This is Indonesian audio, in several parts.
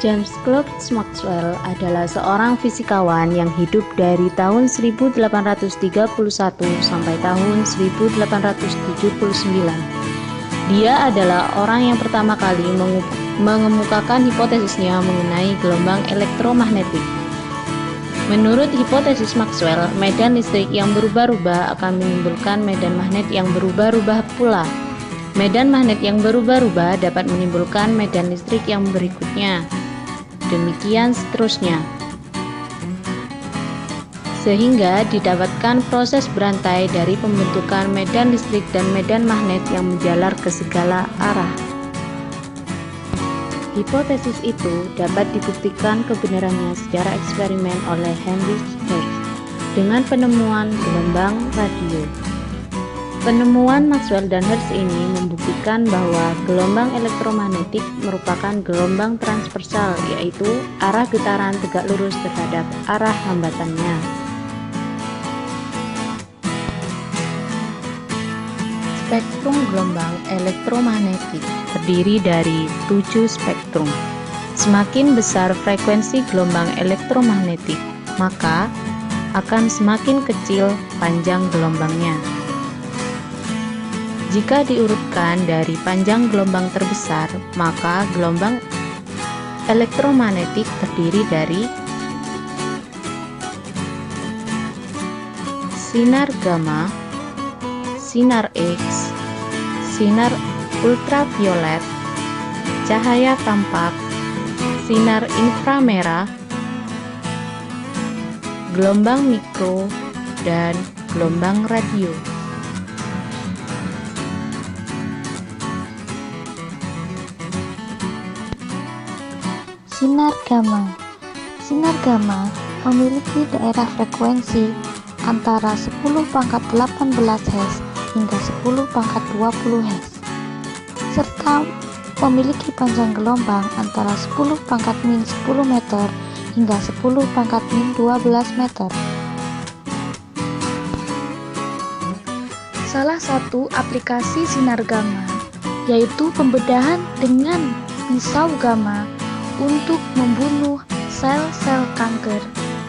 James Clerk Maxwell adalah seorang fisikawan yang hidup dari tahun 1831 sampai tahun 1879. Dia adalah orang yang pertama kali mengemukakan hipotesisnya mengenai gelombang elektromagnetik. Menurut hipotesis Maxwell, medan listrik yang berubah-ubah akan menimbulkan medan magnet yang berubah-ubah pula. Medan magnet yang berubah-ubah dapat menimbulkan medan listrik yang berikutnya. Demikian seterusnya. Sehingga didapatkan proses berantai dari pembentukan medan listrik dan medan magnet yang menjalar ke segala arah. Hipotesis itu dapat dibuktikan kebenarannya secara eksperimen oleh Heinrich Hertz dengan penemuan gelombang radio. Penemuan Maxwell dan Hertz ini membuktikan bahwa gelombang elektromagnetik merupakan gelombang transversal, yaitu arah getaran tegak lurus terhadap arah hambatannya. Spektrum gelombang elektromagnetik terdiri dari 7 spektrum. Semakin besar frekuensi gelombang elektromagnetik, maka akan semakin kecil panjang gelombangnya. Jika diurutkan dari panjang gelombang terbesar, maka gelombang elektromagnetik terdiri dari sinar gamma, sinar X, sinar ultraviolet, cahaya tampak, sinar inframerah, gelombang mikro, dan gelombang radio. Sinar gamma. Sinar gamma memiliki daerah frekuensi antara 10 pangkat 18 Hz hingga 10 pangkat 20 Hz, serta memiliki panjang gelombang antara 10 pangkat min 10 meter hingga 10 pangkat min 12 meter. Salah satu aplikasi sinar gamma yaitu pembedahan dengan pisau gamma untuk membunuh sel-sel kanker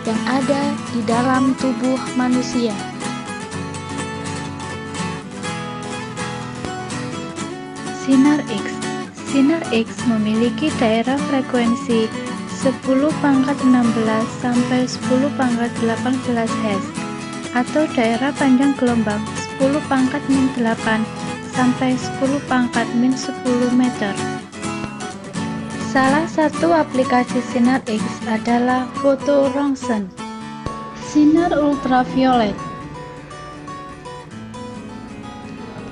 yang ada di dalam tubuh manusia. Sinar X. Sinar X memiliki daerah frekuensi 10 pangkat 16 sampai 10 pangkat 18 Hz atau daerah panjang gelombang 10 pangkat min 8 sampai 10 pangkat min 10 meter. Salah satu aplikasi sinar X adalah foto rongsen. Sinar ultraviolet.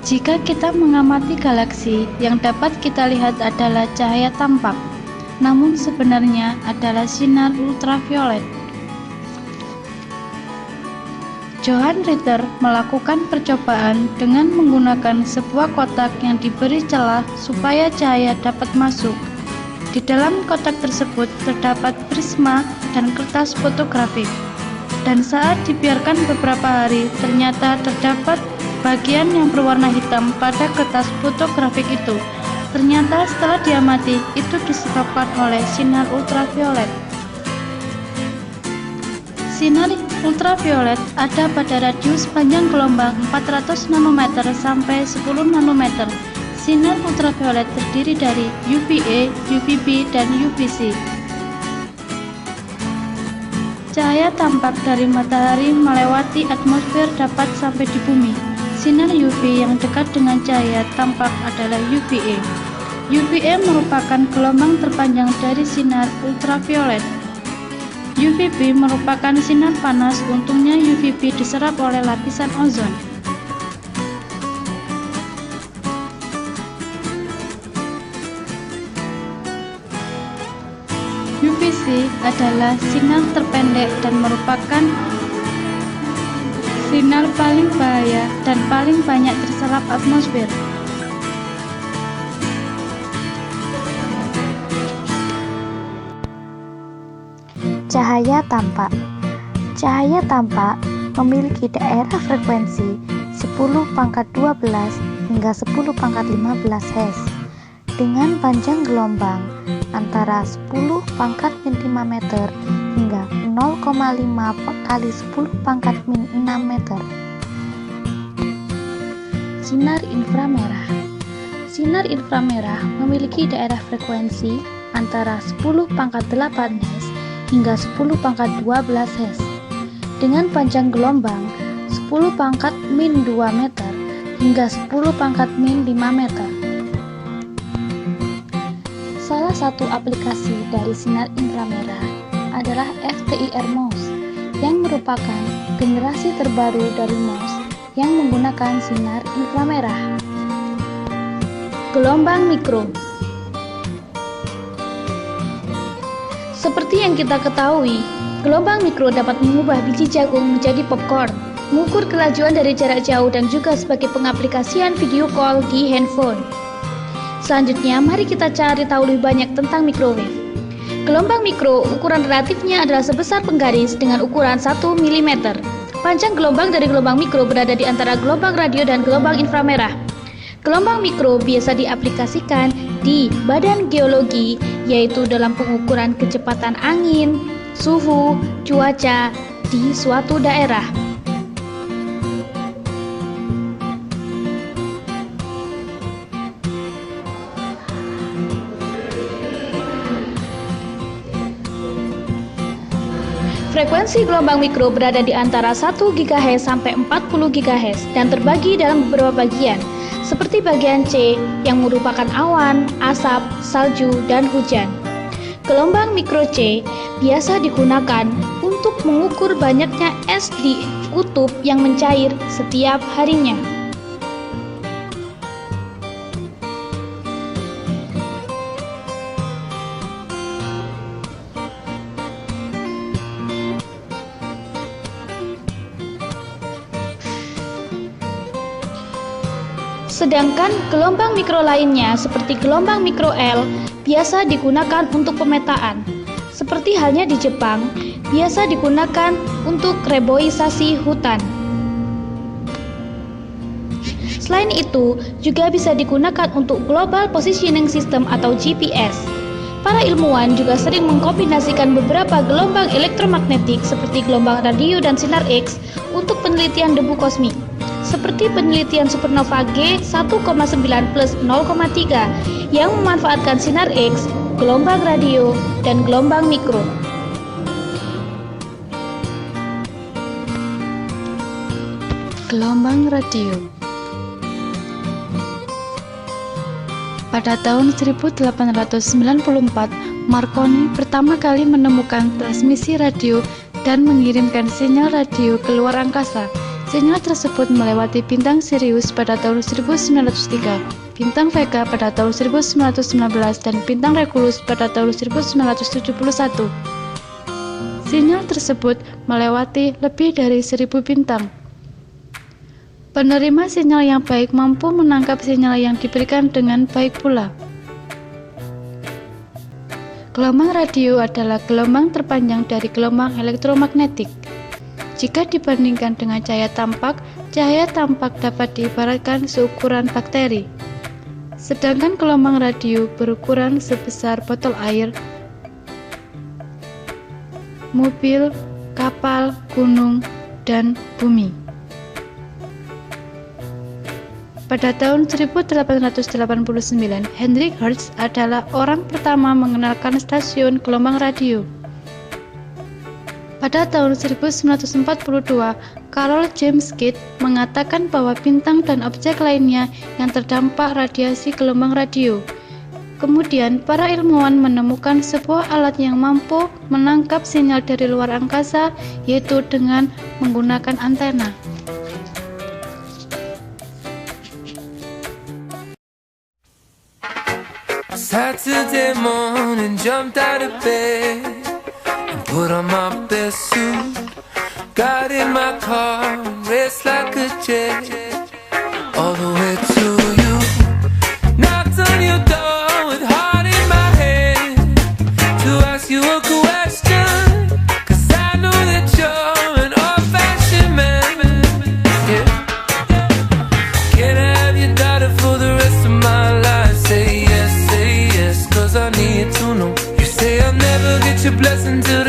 Jika kita mengamati galaksi, yang dapat kita lihat adalah cahaya tampak, namun sebenarnya adalah sinar ultraviolet. Johann Ritter melakukan percobaan dengan menggunakan sebuah kotak yang diberi celah supaya cahaya dapat masuk. Di dalam kotak tersebut terdapat prisma dan kertas fotografik. Dan saat dibiarkan beberapa hari, ternyata terdapat bagian yang berwarna hitam pada kertas fotografik itu. Ternyata setelah diamati, itu disebabkan oleh sinar ultraviolet. Sinar ultraviolet ada pada radius panjang gelombang 400 nanometer sampai 10 nanometer. Sinar ultraviolet terdiri dari UVA, UVB, dan UVC. Cahaya tampak dari matahari melewati atmosfer dapat sampai di bumi. Sinar UV yang dekat dengan cahaya tampak adalah UVA. UVA merupakan gelombang terpanjang dari sinar ultraviolet. UVB merupakan sinar panas, untungnya UVB diserap oleh lapisan ozon. UVC adalah sinar terpendek dan merupakan sinar paling bahaya dan paling banyak terserap atmosfer. Cahaya tampak. Cahaya tampak memiliki daerah frekuensi 10 pangkat 12 hingga 10 pangkat 15 Hz. dengan panjang gelombang antara 10 pangkat min 5 meter hingga 0,5 kali 10 pangkat min 6 meter. Sinar inframerah. Sinar inframerah memiliki daerah frekuensi antara 10 pangkat 8 Hz hingga 10 pangkat 12 Hz dengan panjang gelombang 10 pangkat min 2 meter hingga 10 pangkat min 5 meter. Salah satu aplikasi dari sinar inframerah adalah FTIR MOS yang merupakan generasi terbaru dari MOS yang menggunakan sinar inframerah. Gelombang mikro. Seperti yang kita ketahui, gelombang mikro dapat mengubah biji jagung menjadi popcorn, mengukur kelajuan dari jarak jauh dan juga sebagai pengaplikasian video call di handphone. Selanjutnya, mari kita cari tahu lebih banyak tentang microwave. Gelombang mikro ukuran relatifnya adalah sebesar penggaris dengan ukuran 1 mm. Panjang gelombang dari gelombang mikro berada di antara gelombang radio dan gelombang inframerah. Gelombang mikro biasa diaplikasikan di badan geologi, yaitu dalam pengukuran kecepatan angin, suhu, cuaca di suatu daerah. Frekuensi gelombang mikro berada di antara 1 GHz sampai 40 GHz dan terbagi dalam beberapa bagian, seperti bagian C yang merupakan awan, asap, salju, dan hujan. Gelombang mikro C biasa digunakan untuk mengukur banyaknya es di kutub yang mencair setiap harinya. Sedangkan gelombang mikro lainnya seperti gelombang mikro L biasa digunakan untuk pemetaan. Seperti halnya di Jepang, biasa digunakan untuk reboisasi hutan. Selain itu, juga bisa digunakan untuk Global Positioning System atau GPS. Para ilmuwan juga sering mengkombinasikan beberapa gelombang elektromagnetik seperti gelombang radio dan sinar X untuk penelitian debu kosmik, seperti penelitian supernova G1,9 plus 0,3 yang memanfaatkan sinar X, gelombang radio, dan gelombang mikro. Gelombang radio. Pada tahun 1894, Marconi pertama kali menemukan transmisi radio dan mengirimkan sinyal radio ke luar angkasa. Sinyal tersebut melewati bintang Sirius pada tahun 1903, bintang Vega pada tahun 1919, dan bintang Regulus pada tahun 1971. Sinyal tersebut melewati lebih dari 1000 bintang. Penerima sinyal yang baik mampu menangkap sinyal yang diberikan dengan baik pula. Gelombang radio adalah gelombang terpanjang dari gelombang elektromagnetik. Jika dibandingkan dengan cahaya tampak dapat diibaratkan seukuran bakteri. Sedangkan gelombang radio berukuran sebesar botol air, mobil, kapal, gunung, dan bumi. Pada tahun 1889, Hendrik Hertz adalah orang pertama mengenalkan stasiun gelombang radio. Pada tahun 1942, Carl James Kidd mengatakan bahwa bintang dan objek lainnya yang terdampak radiasi gelombang radio. Kemudian, para ilmuwan menemukan sebuah alat yang mampu menangkap sinyal dari luar angkasa, yaitu dengan menggunakan antena. Saturday morning, jumped out of bed and put on my best suit. Got in my car and raced like a jet all the way to you. Knocked on your door with heart in my head to ask you a question, 'cause I know that you're an old-fashioned man. Yeah. Can I have your daughter for the rest of my life? Say yes. blessing to